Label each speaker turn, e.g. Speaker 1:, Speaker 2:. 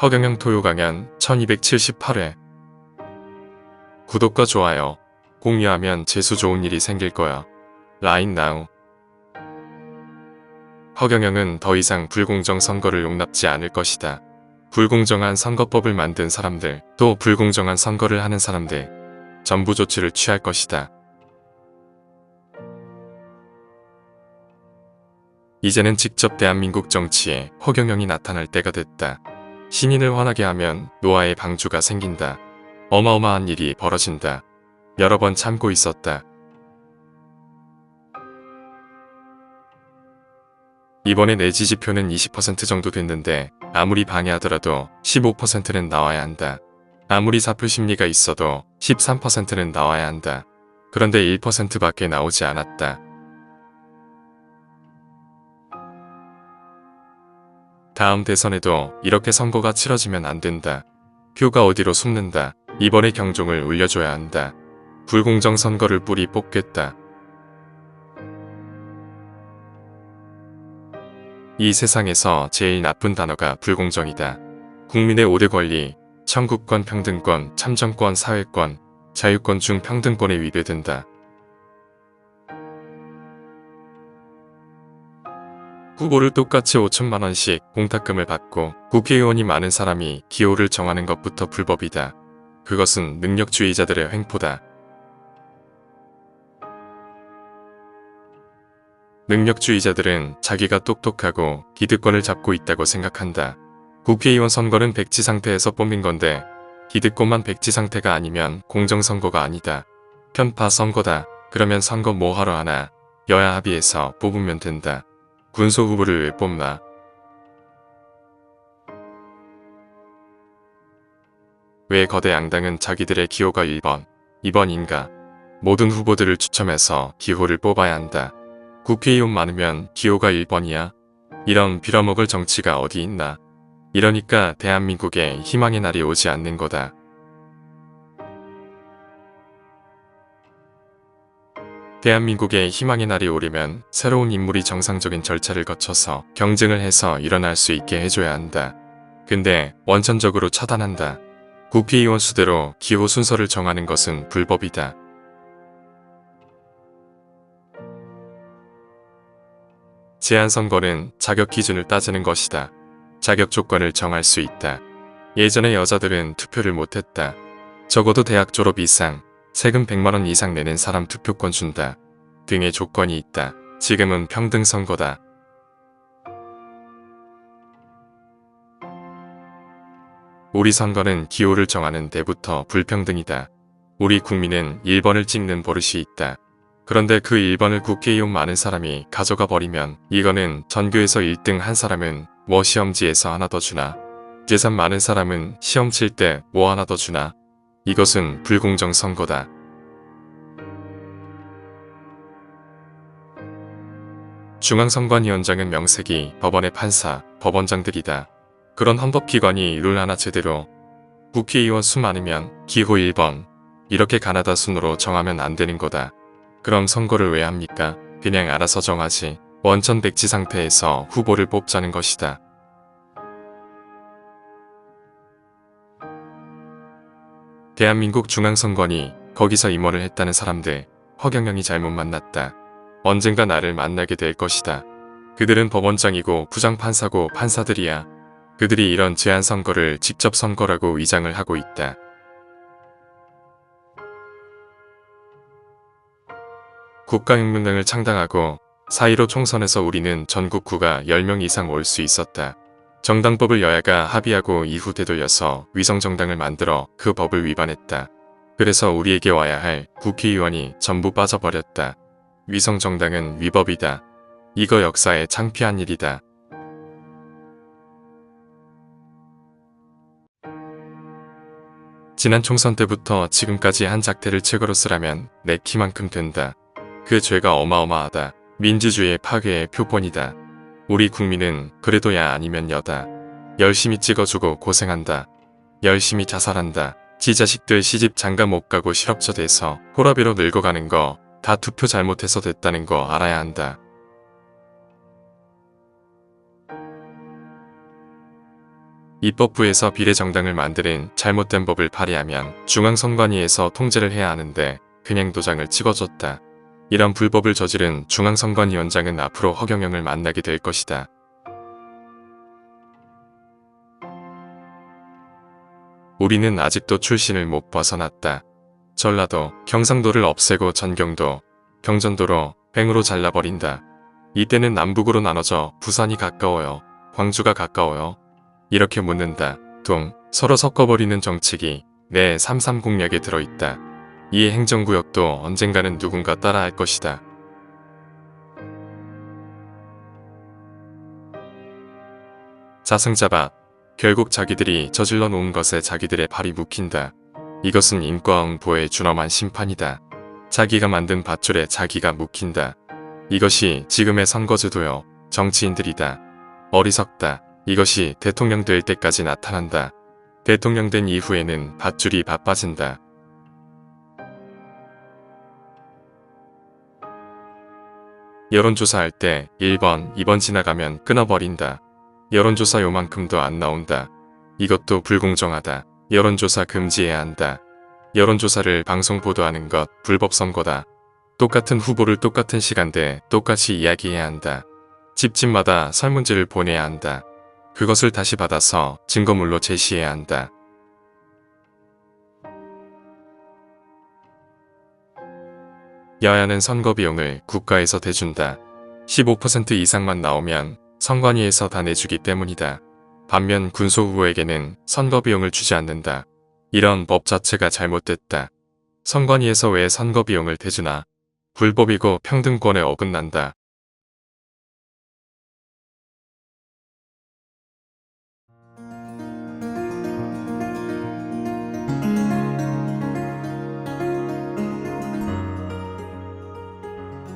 Speaker 1: 허경영 토요 강연 1278회. 구독과 좋아요, 공유하면 재수 좋은 일이 생길 거야. 라인 나우. 허경영은 더 이상 불공정 선거를 용납지 않을 것이다. 불공정한 선거법을 만든 사람들, 또 불공정한 선거를 하는 사람들, 전부 조치를 취할 것이다. 이제는 직접 대한민국 정치에 허경영이 나타날 때가 됐다. 신인을 화나게 하면 노아의 방주가 생긴다. 어마어마한 일이 벌어진다. 여러 번 참고 있었다. 이번에 내 지지표는 20% 정도 됐는데 아무리 방해하더라도 15%는 나와야 한다. 아무리 사표 심리가 있어도 13%는 나와야 한다. 그런데 1%밖에 나오지 않았다. 다음 대선에도 이렇게 선거가 치러지면 안 된다. 표가 어디로 숨는다. 이번에 경종을 울려줘야 한다. 불공정 선거를 뿌리 뽑겠다. 이 세상에서 제일 나쁜 단어가 불공정이다. 국민의 5대 권리, 청구권, 평등권, 참정권, 사회권, 자유권 중 평등권에 위배된다. 후보를 똑같이 5천만원씩 공탁금을 받고 국회의원이 많은 사람이 기호를 정하는 것부터 불법이다. 그것은 능력주의자들의 횡포다. 능력주의자들은 자기가 똑똑하고 기득권을 잡고 있다고 생각한다. 국회의원 선거는 백지 상태에서 뽑는 건데 기득권만 백지 상태가 아니면 공정선거가 아니다. 편파 선거다. 그러면 선거 뭐하러 하나. 여야 합의해서 뽑으면 된다. 군소 후보를 왜 뽑나? 왜 거대 양당은 자기들의 기호가 1번, 2번인가? 모든 후보들을 추첨해서 기호를 뽑아야 한다. 국회의원 많으면 기호가 1번이야? 이런 빌어먹을 정치가 어디 있나? 이러니까 대한민국에 희망의 날이 오지 않는 거다. 대한민국에 희망의 날이 오려면 새로운 인물이 정상적인 절차를 거쳐서 경쟁을 해서 일어날 수 있게 해줘야 한다. 근데 원천적으로 차단한다. 국회의원 수대로 기호 순서를 정하는 것은 불법이다. 제한선거는 자격 기준을 따지는 것이다. 자격 조건을 정할 수 있다. 예전에 여자들은 투표를 못했다. 적어도 대학 졸업 이상, 세금 100만원 이상 내는 사람 투표권 준다. 등의 조건이 있다. 지금은 평등선거다. 우리 선거는 기호를 정하는 데부터 불평등이다. 우리 국민은 1번을 찍는 버릇이 있다. 그런데 그 1번을 국회의원 많은 사람이 가져가 버리면 이거는 전교에서 1등 한 사람은 뭐 시험지에서 하나 더 주나? 재산 많은 사람은 시험 칠 때 뭐 하나 더 주나? 이것은 불공정 선거다. 중앙선관위원장은 명색이 법원의 판사, 법원장들이다. 그런 헌법기관이 룰 하나 제대로 국회의원 수 많으면 기호 1번 이렇게 가나다 순으로 정하면 안 되는 거다. 그럼 선거를 왜 합니까? 그냥 알아서 정하지. 원천 백지 상태에서 후보를 뽑자는 것이다. 대한민국 중앙선관위 거기서 임원을 했다는 사람들 허경영이 잘못 만났다. 언젠가 나를 만나게 될 것이다. 그들은 법원장이고 부장판사고 판사들이야. 그들이 이런 제한선거를 직접 선거라고 위장을 하고 있다. 국가혁명당을 창당하고 4.15 총선에서 우리는 전국 구가 10명 이상 올 수 있었다. 정당법을 여야가 합의하고 이후 되돌려서 위성정당을 만들어 그 법을 위반했다. 그래서 우리에게 와야 할 국회의원이 전부 빠져버렸다. 위성정당은 위법이다. 이거 역사에 창피한 일이다. 지난 총선 때부터 지금까지 한 작태를 책으로 쓰라면 내 키만큼 된다. 그 죄가 어마어마하다. 민주주의의 파괴의 표본이다. 우리 국민은 그래도 야 아니면 여다. 열심히 찍어주고 고생한다. 열심히 자살한다. 지 자식들 시집 장가 못 가고 실업자 돼서 호라비로 늙어가는 거 다 투표 잘못해서 됐다는 거 알아야 한다. 입법부에서 비례정당을 만드는 잘못된 법을 발의하면 중앙선관위에서 통제를 해야 하는데 그냥 도장을 찍어줬다. 이런 불법을 저지른 중앙선관위원장은 앞으로 허경영을 만나게 될 것이다. 우리는 아직도 출신을 못 벗어났다. 전라도, 경상도를 없애고 전경도, 경전도로 횡으로 잘라버린다. 이때는 남북으로 나눠져 부산이 가까워요. 광주가 가까워요. 이렇게 묻는다. 서로 섞어버리는 정책이 내 3.3 공약에 들어있다. 이 행정구역도 언젠가는 누군가 따라할 것이다. 자승자박. 결국 자기들이 저질러 놓은 것에 자기들의 발이 묵힌다. 이것은 인과응보의 준엄한 심판이다. 자기가 만든 밧줄에 자기가 묵힌다. 이것이 지금의 선거제도요. 정치인들이다. 어리석다. 이것이 대통령 될 때까지 나타난다. 대통령 된 이후에는 밧줄이 바빠진다. 여론조사할 때 1번, 2번 지나가면 끊어버린다. 여론조사 요만큼도 안 나온다. 이것도 불공정하다. 여론조사 금지해야 한다. 여론조사를 방송 보도하는 것 불법 선거다. 똑같은 후보를 똑같은 시간대에 똑같이 이야기해야 한다. 집집마다 설문지를 보내야 한다. 그것을 다시 받아서 증거물로 제시해야 한다. 여야는 선거 비용을 국가에서 대준다. 15% 이상만 나오면 선관위에서 다 내주기 때문이다. 반면 군소 후보에게는 선거 비용을 주지 않는다. 이런 법 자체가 잘못됐다. 선관위에서 왜 선거 비용을 대주나? 불법이고 평등권에 어긋난다.